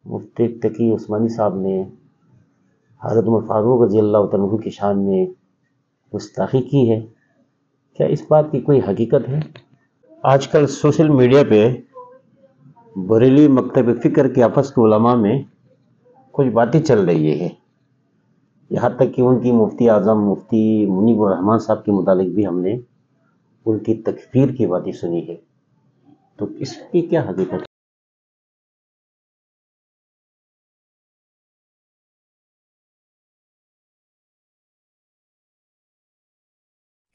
مفتی تقی عثمانی صاحب نے حضرت عمر فاروق رضی اللہ تعالیٰ عنہ کی شان میں گستاخی کی ہے، کیا اس بات کی کوئی حقیقت ہے؟ آج کل سوشل میڈیا پہ بریلی مکتب فکر کے آپس کے علماء میں کچھ باتیں چل رہی ہے، یہاں تک کہ ان کی مفتی اعظم مفتی منیب الرحمان صاحب کے متعلق بھی ہم نے ان کی تکفیر کی باتیں سنی ہے، تو اس کی کیا حقیقت ہے؟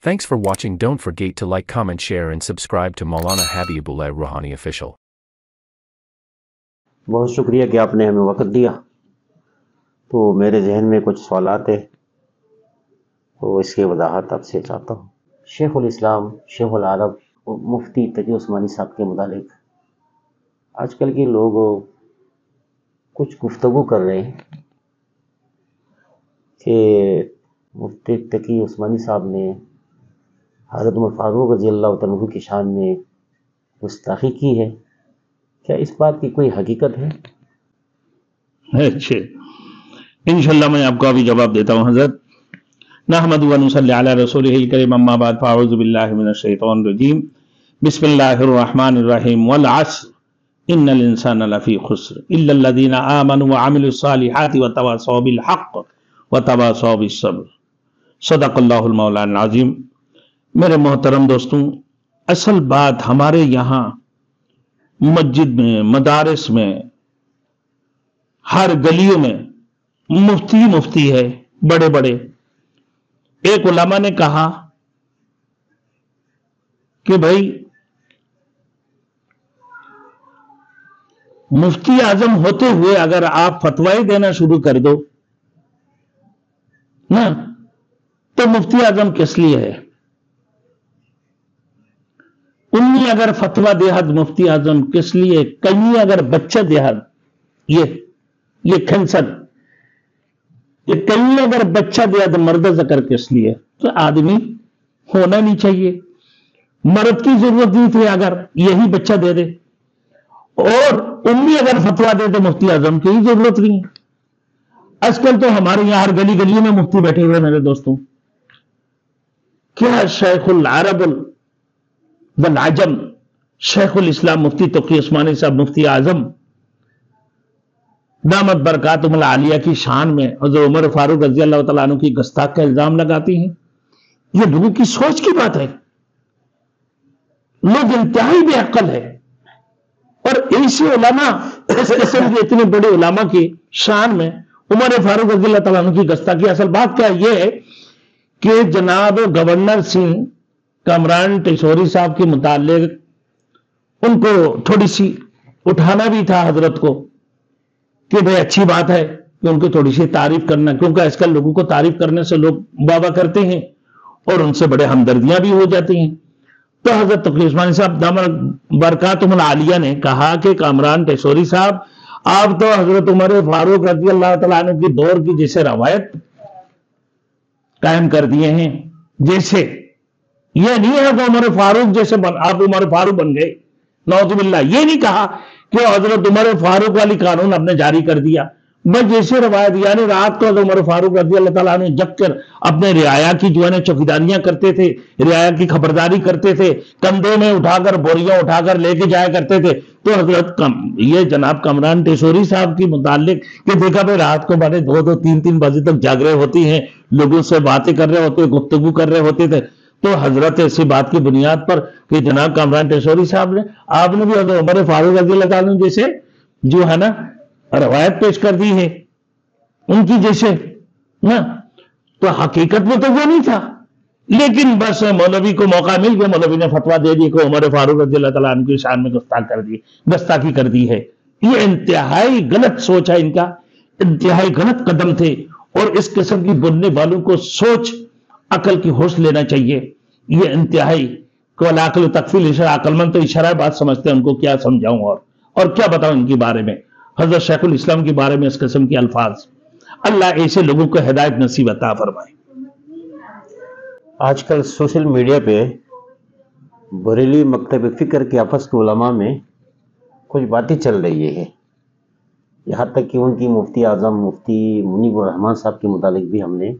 Thanks for watching. Don't forget to like, comment, share and subscribe to Maulana Habibullah Rouhani Official. بہت شکریہ کہ آپ نے ہمیں وقت دیا۔ تو میرے ذہن میں کچھ سوالات ہیں، تو اس کی وضاحت آپ سے چاہتا ہوں۔ شیخ الاسلام شیخ العرب مفتی تقی عثمانی صاحب کے متعلق آج کل کے لوگ کچھ گفتگو کر رہے ہیں کہ مفتی تقی عثمانی صاحب نے حضرت عمر فاروق رضی اللہ تعالیٰ عنہ کی شان میں گستاخی کی ہے، کیا اس بات کی کوئی حقیقت ہے؟ اچھا، انشاءاللہ میں آپ کو ابھی جواب دیتا ہوں حضرت۔ نحمد و نصلی علی رسولہ الکریم، اما بعد فاعوذ باللہ من الشیطان الرجیم، بسم اللہ الرحمن الرحیم، والعصر ان الانسان لفی خسر الا الذین آمنوا وعملوا الصالحات وتواصوا بالحق وتواصوا بالصبر، صدق اللہ المولانا العظیم۔ میرے محترم دوستوں، اصل بات ہمارے یہاں مسجد میں، مدارس میں، ہر گلیوں میں مفتی ہے، بڑے بڑے۔ ایک علماء نے کہا کہ بھائی مفتی اعظم ہوتے ہوئے اگر آپ فتوائیں دینا شروع کر دو نا، تو مفتی اعظم کس لیے ہے؟ انی اگر فتویٰ دے حد مفتی اعظم کس لیے؟ کئی اگر بچہ دے حد، یہ کھنسر، یہ کئی اگر بچہ دے حد مرد ذکر کس لیے؟ تو آدمی ہونا نہیں چاہیے، مرد کی ضرورت نہیں تھی اگر یہی بچہ دے دے، اور امی اگر فتویٰ دے تو مفتی اعظم کی ضرورت نہیں ہے۔ آج کل تو ہمارے یہاں ہر گلی گلی میں مفتی بیٹھے ہوئے میرے دوستوں۔ کیا شیخ العرب والعجم شیخ الاسلام مفتی تقی عثمانی صاحب مفتی اعظم دامت برکاتہم العالیہ کی شان میں حضرت عمر فاروق رضی اللہ تعالیٰ عنہ کی گستاخی کا الزام لگاتی ہیں؟ یہ لوگوں کی سوچ کی بات ہے، لوگ انتہائی بے عقل ہے۔ اور ایسے علماء، اس قسم کے اتنے بڑے علماء کی شان میں عمر فاروق رضی اللہ تعالیٰ عنہ کی گستاخی، اصل بات کیا یہ ہے کہ جناب گورنر سنگھ کامران ٹیسوری صاحب کے متعلق ان کو تھوڑی سی اٹھانا بھی تھا حضرت کو، کہ بھئی اچھی بات ہے کہ ان کو تھوڑی سی تعریف کرنا، کیونکہ آج کل لوگوں کو تعریف کرنے سے لوگ بابا کرتے ہیں اور ان سے بڑے ہمدردیاں بھی ہو جاتی ہیں۔ تو حضرت تقی عثمانی صاحب دامت برکاتہم العالیہ نے کہا کہ کامران ٹیسوری صاحب، آپ تو حضرت عمر فاروق رضی اللہ تعالیٰ عنہ کی دور کی جیسے روایت قائم کر دیے ہیں، جیسے یہ نہیں ہے کہ عمر فاروق جیسے آپ عمر فاروق بن گئے، نعوذ باللہ۔ یہ نہیں کہا کہ حضرت عمر فاروق والی قانون آپ نے جاری کر دیا، بس جیسے روایت، یعنی رات کو حضرت عمر فاروق رضی اللہ تعالیٰ عنہ جگ کر اپنے رعایا کی جو ہے چوکیداریاں کرتے تھے، رعایا کی خبرداری کرتے تھے، کندھے میں اٹھا کر بوریاں اٹھا کر لے کے جایا کرتے تھے۔ تو حضرت یہ جناب کامران ٹیسوری صاحب کی متعلق کہ دیکھا بھائی رات کو بڑے 2 3 بجے تک جاگ رہے ہوتی ہیں، لوگوں سے باتیں کر رہے ہوتے، گفتگو کر رہے ہوتے تھے، تو حضرت ایسی بات کی بنیاد پر کہ جناب کامران ٹیسوری صاحب نے، آپ نے بھی حضرت عمر فاروق رضی اللہ تعالیٰ عنہ جیسے جو ہے نا روایت پیش کر دی ہے ان کی جیسے نا، تو حقیقت میں تو وہ نہیں تھا، لیکن بس مولوی کو موقع مل گیا، مولوی نے فتویٰ دے دی کہ عمر فاروق رضی اللہ تعالیٰ عنہ کی شان میں گستاخی کر دی ہے۔ یہ انتہائی غلط سوچ ہے ان کا، انتہائی غلط قدم تھے، اور اس قسم کی بننے والوں کو سوچ عقل کی ہوش لینا چاہیے۔ یہ انتہائی کو العقل تکفی الاشراع، عقل مند تو اشارہ بات سمجھتے ہیں، ان کو کیا سمجھاؤں اور کیا بتاؤں ان کے بارے میں، حضرت شیخ الاسلام کے بارے میں اس قسم کے الفاظ۔ اللہ ایسے لوگوں کو ہدایت نصیب عطا فرمائے۔ آج کل سوشل میڈیا پہ بریلی مکتب فکر کے آپس کے علماء میں کچھ باتیں چل رہی ہے، یہاں تک کہ ان کی مفتی اعظم مفتی منیب الرحمان صاحب کے متعلق بھی ہم نے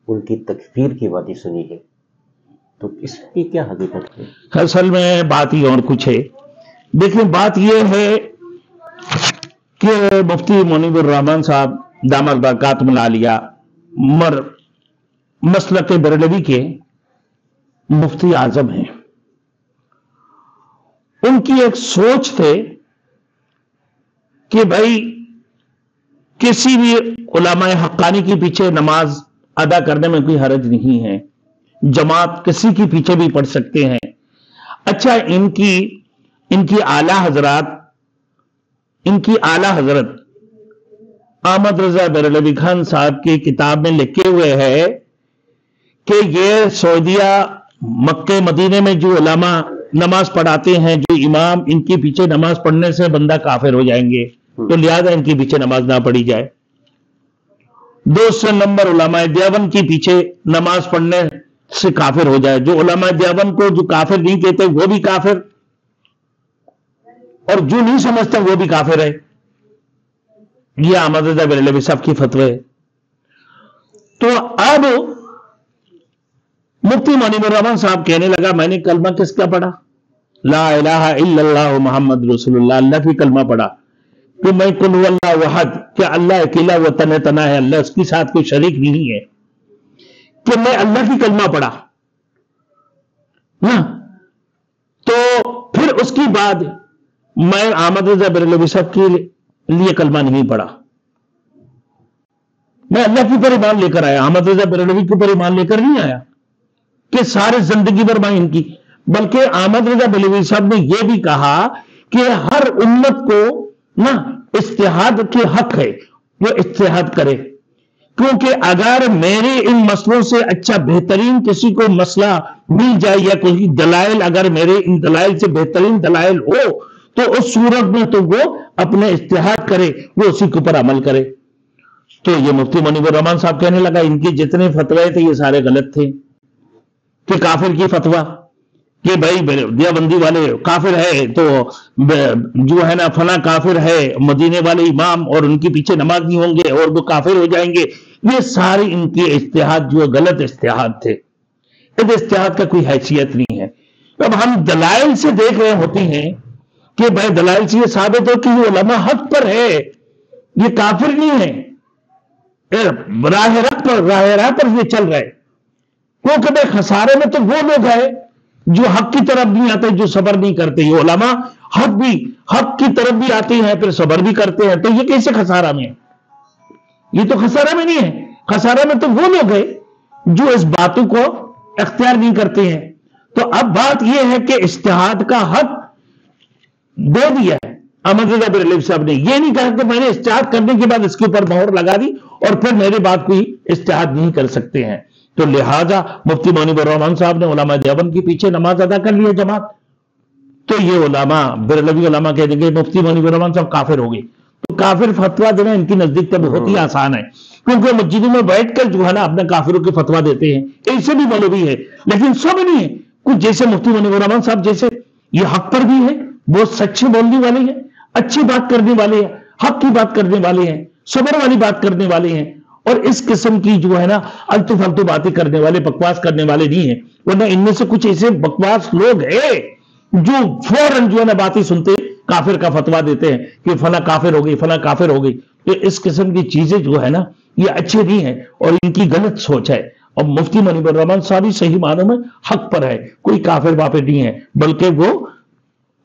ان کی تکفیر کی باتیں سنی ہے، تو اس کی کیا حقیقت ہے؟ اصل میں بات یہ اور کچھ ہے. دیکھیں بات یہ ہے کہ مفتی منیب الرحمان صاحب دامت برکاتہم العالیہ مسلک بریلوی کے مفتی اعظم ہیں. ان کی ایک سوچ تھے کہ بھائی کسی بھی علماء حقانی کے پیچھے نماز ادا کرنے میں کوئی حرج نہیں ہے، جماعت کسی کے پیچھے بھی پڑھ سکتے ہیں. اچھا ان کی اعلی حضرت احمد رضا بریلوی خان صاحب کی کتاب میں لکھے ہوئے ہے کہ یہ سعودیہ مکہ مدینے میں جو علماء نماز پڑھاتے ہیں، جو امام ان کے پیچھے نماز پڑھنے سے بندہ کافر ہو جائیں گے، تو لہذا ان کے پیچھے نماز نہ پڑھی جائے. دوسرے نمبر علماء دیوبند کے پیچھے نماز پڑھنے سے کافر ہو جائے. جو علماء دیوبند کو جو کافر نہیں کہتے وہ بھی کافر، اور جو نہیں سمجھتے وہ بھی کافر ہے. یہ احمد رضا بریلوی صاحب کی فتوی ہے. تو اب مفتی منیب الرحمان صاحب کہنے لگا میں نے کلمہ کس کا پڑھا؟ لا الہ الا اللہ محمد رسول اللہ، اللہ کی کلمہ پڑھا کہ میں قل هو اللہ احد، کہ اللہ اکیلا و تنہا ہے، اللہ اس کے ساتھ کوئی شریک نہیں ہے، کہ میں اللہ کی کلمہ پڑھا نا. تو پھر اس کی بعد میں احمد رضا بریلوی صاحب کے لیے کلمہ نہیں پڑھا، میں اللہ کی پر ایمان لے کر آیا، احمد رضا بریلوی کے پر ایمان لے کر نہیں آیا کہ سارے زندگی بھر میں ان کی. بلکہ احمد رضا بریلوی صاحب نے یہ بھی کہا کہ ہر امت کو نا اجتہاد کے حق ہے، وہ اجتہاد کرے، کیونکہ اگر میرے ان مسئلوں سے اچھا بہترین کسی کو مسئلہ مل جائے یا کوئی دلائل اگر میرے ان دلائل سے بہترین دلائل ہو تو اس صورت میں تو وہ اپنے اجتہاد کرے، وہ اسی کے اوپر عمل کرے. تو یہ مفتی منیب الرحمان صاحب کہنے لگا ان کے جتنے فتوے تھے یہ سارے غلط تھے. کہ کافر کی فتویٰ کہ بھائی دیوبندی والے کافر ہے تو جو ہے نا فلاں کافر ہے، مدینے والے امام اور ان کے پیچھے نماز نہیں ہوں گے اور وہ کافر ہو جائیں گے، یہ سارے ان کے اجتہاد جو غلط اجتہاد تھے. اس اجتہاد کا کوئی حیثیت نہیں ہے. اب ہم دلائل سے دیکھ رہے ہوتے ہیں کہ بھائی دلائل سے یہ ثابت ہو کہ یہ علماء حق پر ہے، یہ کافر نہیں ہے، راہ پر یہ چل رہے. کیونکہ بھائی خسارے میں تو وہ لوگ ہیں جو حق کی طرف نہیں آتے، جو صبر نہیں کرتے. یہ علماء حق کی طرف بھی آتے ہیں پھر صبر بھی کرتے ہیں، تو یہ کیسے خسارہ میں ہے؟ یہ تو خسارہ میں نہیں ہے. خسارہ میں تو وہ لوگ ہیں جو اس باتوں کو اختیار نہیں کرتے ہیں. تو اب بات یہ ہے کہ اجتہاد کا حق دے دیا ہے احمد رضا بریلوی صاحب نے. یہ نہیں کہا کہ میں نے اجتہاد کرنے کے بعد اس کے اوپر مہر لگا دی اور پھر میرے بعد کوئی اجتہاد نہیں کر سکتے ہیں. تو لہذا مفتی منیب الرحمان صاحب نے علماء دیوبند کے پیچھے نماز ادا کر لی جماعت. تو یہ علماء بریلوی علماء کہہ دیں گے مفتی منیب الرحمان صاحب کافر ہو گئے. تو کافر فتویٰ دینا ان کی نزدیک تو بہت ہی آسان ہے، کیونکہ مسجدوں میں بیٹھ کر جو ہے نا اپنے کافروں کے فتویٰ دیتے ہیں. ایسے بھی مولوی ہے لیکن سب نہیں ہے، کچھ جیسے مفتی منیب الرحمان صاحب جیسے یہ حق پر بھی ہے، بہت سچے بولنے والے ہیں، اچھی بات کرنے والے ہیں، حق کی بات کرنے والے ہیں، صبر والی بات کرنے والے ہیں، اور اس قسم کی جو ہے نا التو فالتو باتیں کرنے والے بکواس کرنے والے نہیں ہیں. ورنہ ان میں سے کچھ ایسے بکواس لوگ ہیں جو فوراً جو ہے نا باتیں سنتے کافر کا فتویٰ دیتے ہیں کہ فلاں کافر ہو گئی، فلاں کافر ہو گئی. تو اس قسم کی چیزیں جو ہے نا یہ اچھے نہیں ہیں اور ان کی غلط سوچ ہے. اور مفتی منیب الرحمان صاحب صحیح معنوں میں حق پر ہے، کوئی کافر واپر نہیں ہے، بلکہ وہ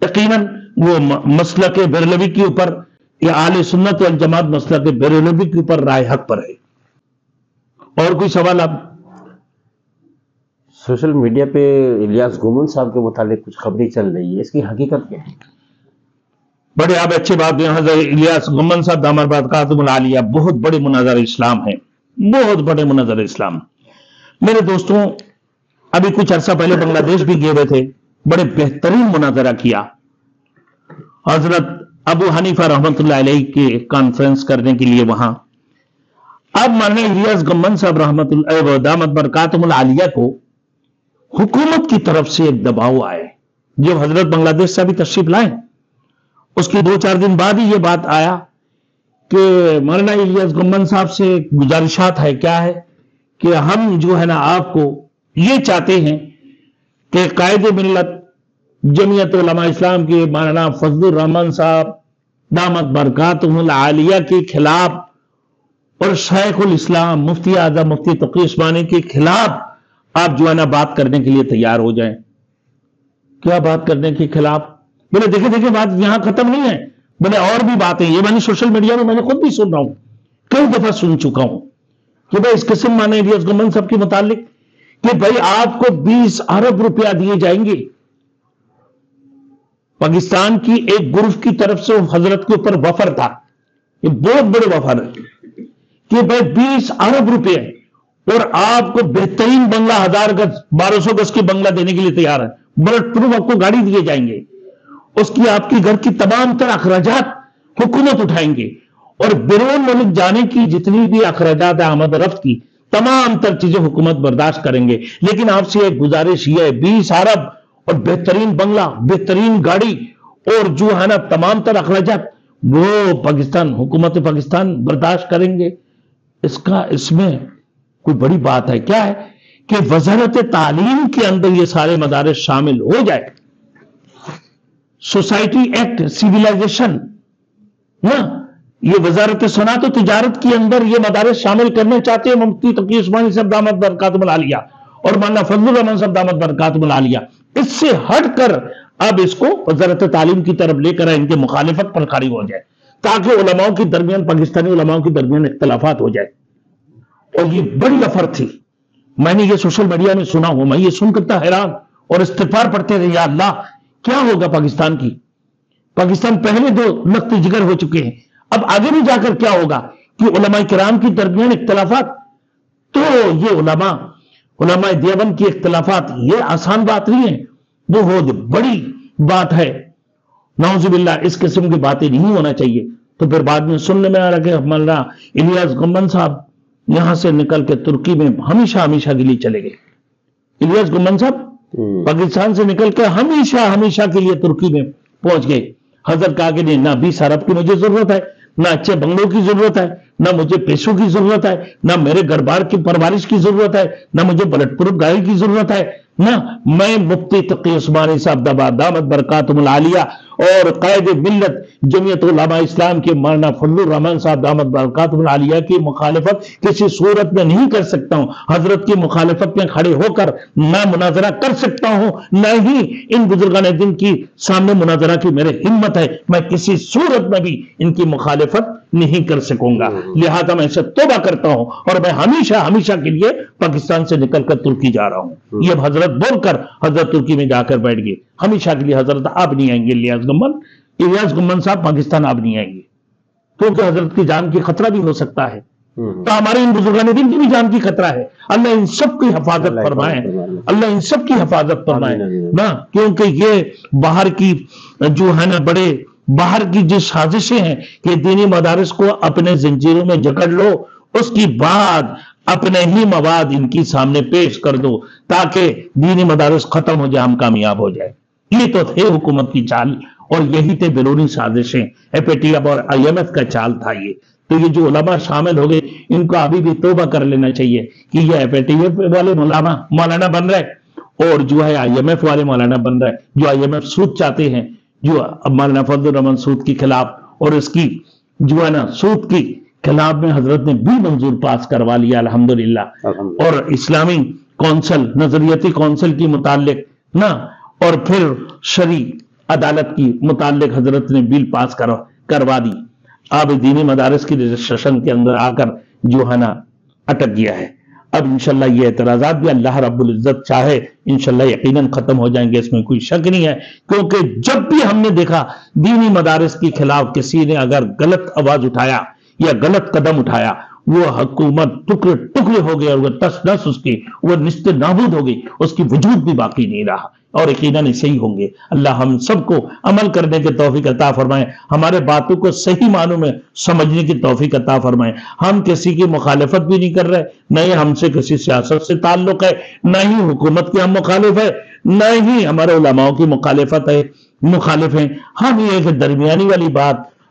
یقیناً وہ مسلک بریلوی کے اوپر یا اہل سنت والجماعت مسلک بریلوی کے اوپر رائے حق پر ہے. اور کوئی سوال آپ؟ سوشل میڈیا پہ الیاس گومن صاحب کے متعلق کچھ خبریں چل رہی ہے، اس کی حقیقت کیا ہے؟ بڑے آپ اچھے بات ہیں. حضرت الیاس گومن صاحب دامت برکاتہم العالیہ بہت بڑے مناظر اسلام ہیں، بہت بڑے مناظر اسلام. میرے دوستوں ابھی کچھ عرصہ پہلے بنگلہ دیش بھی گئے ہوئے تھے، بڑے بہترین مناظرہ کیا. حضرت ابو حنیفہ رحمۃ اللہ علیہ کے کانفرنس کرنے کے لیے وہاں. اب مولانا الیاس گومن صاحب رحمۃ اللہ دامت برکاتہم العالیہ کو حکومت کی طرف سے ایک دباؤ آئے. جب حضرت بنگلہ دیش سے بھی تشریف لائے اس کے 2-4 دن بعد ہی یہ بات آیا کہ مولانا الیاس گمن صاحب سے گزارشات ہے، کیا ہے کہ ہم جو ہے نا آپ کو یہ چاہتے ہیں کہ قائد ملت جمعیت علماء اسلام کے مولانا فضل الرحمان صاحب دامت برکاتہم العالیہ کے خلاف اور شیخ الاسلام مفتی اعظم مفتی تقی عثمانی کے خلاف آپ جو ہے نا بات کرنے کے لیے تیار ہو جائیں۔ کیا بات کرنے کے خلاف؟ بولے دیکھیں بات یہاں ختم نہیں ہے، بولے اور بھی باتیں، یہ میں نے سوشل میڈیا میں نے خود بھی سن رہا ہوں، کئی دفعہ سن چکا ہوں کہ بھائی اس قسم مانے الیاس گمن صاحب کے متعلق کہ بھائی آپ کو 20 ارب روپیہ دیے جائیں گے پاکستان کی ایک گروپ کی طرف سے، حضرت کے اوپر وفر تھا، یہ بہت بڑے وفر ہے کہ بھائی 20 ارب روپے اور آپ کو بہترین بنگلہ 1000 گز 1200 گز کی بنگلہ دینے کے لیے تیار ہے، بلٹ پروف آپ کو گاڑی دیے جائیں گے، اس کی آپ کی گھر کی تمام تر اخراجات حکومت اٹھائیں گے، اور بیرون ملک جانے کی جتنی بھی اخراجات آمد و رفت کی تمام تر چیزیں حکومت برداشت کریں گے، لیکن آپ سے ایک گزارش یہ ہے 20 ارب اور بہترین بنگلہ بہترین گاڑی اور جو ہے نا تمام تر اخراجات وہ پاکستان حکومت پاکستان برداشت کریں گے۔ اس میں کوئی بڑی بات ہے کیا ہے کہ وزارت تعلیم کے اندر یہ سارے مدارس شامل ہو جائے، سوسائٹی ایکٹ سیولائزیشن نا، یہ وزارت صنعت و تجارت کے اندر یہ مدارس شامل کرنے چاہتے ہیں مفتی تقی عثمانی صاحب دامت برکاتہم العالیہ اور مولانا فضل الرحمان صاحب دامت برکاتہم العالیہ، اس سے ہٹ کر اب اس کو وزارت تعلیم کی طرف لے کر ان کے مخالفت پر کھڑی ہو جائے تاکہ علماء کے درمیان پاکستانی علماء کے درمیان اختلافات ہو جائے۔ اور یہ بڑی افر تھی، میں نے یہ سوشل میڈیا میں سنا ہوں، میں یہ سن کر حیران اور استغفار پڑھتے رہے، یا اللہ کیا ہوگا پاکستان کی؟ پاکستان پہلے دو لخت جگر ہو چکے ہیں، اب آگے بھی جا کر کیا ہوگا کہ علماء کرام کے درمیان اختلافات، تو یہ علماء دیوبند کی اختلافات یہ آسان بات نہیں ہے، بہت بڑی بات ہے، نعوذ باللہ اس قسم کی باتیں نہیں ہونا چاہیے۔ تو پھر بعد میں سننے میں آ رہا کہ مولانا الیاس گمن صاحب یہاں سے نکل کے ترکی میں ہمیشہ کے لیے چلے گئے۔ الیاس گمن صاحب پاکستان سے نکل کے ہمیشہ کے لیے ترکی میں پہنچ گئے۔ حضرت کہا کہ نہ 20 ارب کی مجھے ضرورت ہے، نہ اچھے بنگلوں کی ضرورت ہے، نہ مجھے پیسوں کی ضرورت ہے، نہ میرے گھر بار کی پرورش کی ضرورت ہے، نہ مجھے بلٹ پروف گاڑی کی ضرورت ہے، نہ میں مفتی تقی عثمانی صاحب دامت برکاتہم العالیہ اور قائد ملت جمعیت علماء اسلام کے مولانا فضل الرحمان صاحب دامت برکاتہم العالیہ کی مخالفت کسی صورت میں نہیں کر سکتا ہوں۔ حضرت کی مخالفت میں کھڑے ہو کر نہ مناظرہ کر سکتا ہوں، نہ ہی ان بزرگان دین کی سامنے مناظرہ کی میرے ہمت ہے، میں کسی صورت میں بھی ان کی مخالفت نہیں کر سکوں گا، لہذا میں اسے توبہ کرتا ہوں اور میں ہمیشہ کے لیے پاکستان سے نکل کر ترکی جا رہا ہوں۔ یہ حضرت بول کر حضرت ترکی میں جا کر بیٹھ گئے، ہمیشہ کے لیے حضرت آپ نہیں آئیں گے، الیاس گمن صاحب پاکستان آپ نہیں آئیں گے، کیونکہ حضرت کی جان کی خطرہ بھی ہو سکتا ہے، تو ہمارے ان بزرگان دین کی بھی جان کی خطرہ ہے۔ اللہ ان سب کی حفاظت فرمائے، اللہ ان سب کی حفاظت فرمائے نا، کیونکہ یہ باہر کی جو ہے نا بڑے باہر کی جو سازشیں ہیں کہ دینی مدارس کو اپنے زنجیروں میں جکڑ لو، اس کی بعد اپنے ہی مواد ان کی سامنے پیش کر دو تاکہ دینی مدارس ختم ہو جائے، ہم کامیاب ہو جائے۔ یہ تو تھے حکومت کی چال اور یہی تھے بیرونی سازشیں، ایف اے ٹی ایف اور آئی ایم ایف کا چال تھا یہ۔ تو یہ جو علماء شامل ہو گئے ان کو ابھی بھی توبہ کر لینا چاہیے کہ یہ ایف اے ٹی ایف والے مولانا بن رہے اور جو ہے آئی ایم ایف والے مولانا بن رہے، جو آئی ایم ایف سود چاہتے ہیں، جو مولانا فضل الرحمان سود کے خلاف اور اس کی جو ہے نا سود کی خلاف میں حضرت نے بھی منظور پاس کروا لیا الحمدللہ، اور اسلامی کونسل نظریاتی کونسل کی متعلق نا، اور پھر شرعی عدالت کی متعلق حضرت نے بل پاس کروا دی۔ اب دینی مدارس کی رجسٹریشن کے اندر آ کر جو ہے نا اٹک گیا ہے۔ اب انشاءاللہ یہ اعتراضات بھی اللہ رب العزت چاہے انشاءاللہ یقیناً ختم ہو جائیں گے، اس میں کوئی شک نہیں ہے، کیونکہ جب بھی ہم نے دیکھا دینی مدارس کے خلاف کسی نے اگر غلط آواز اٹھایا یا غلط قدم اٹھایا، وہ حکومت ٹکڑے ٹکڑے ہو گئے اور وہ تس نس اس کی وہ نست نابود ہو گئی، اس کی وجود بھی باقی نہیں رہا، اور یقیناً ایسے ہی ہوں گے۔ اللہ ہم سب کو عمل کرنے کی توفیق عطا فرمائے، ہمارے باتوں کو صحیح معنوں میں سمجھنے کی توفیق عطا فرمائے۔ ہم کسی کی مخالفت بھی نہیں کر رہے، نہ ہی ہم سے کسی سیاست سے تعلق ہے، نہ ہی حکومت کے ہم مخالف ہے، نہ ہی ہمارے علماء کی مخالف ہیں۔ ہم یہ ایک درمیانی والی بات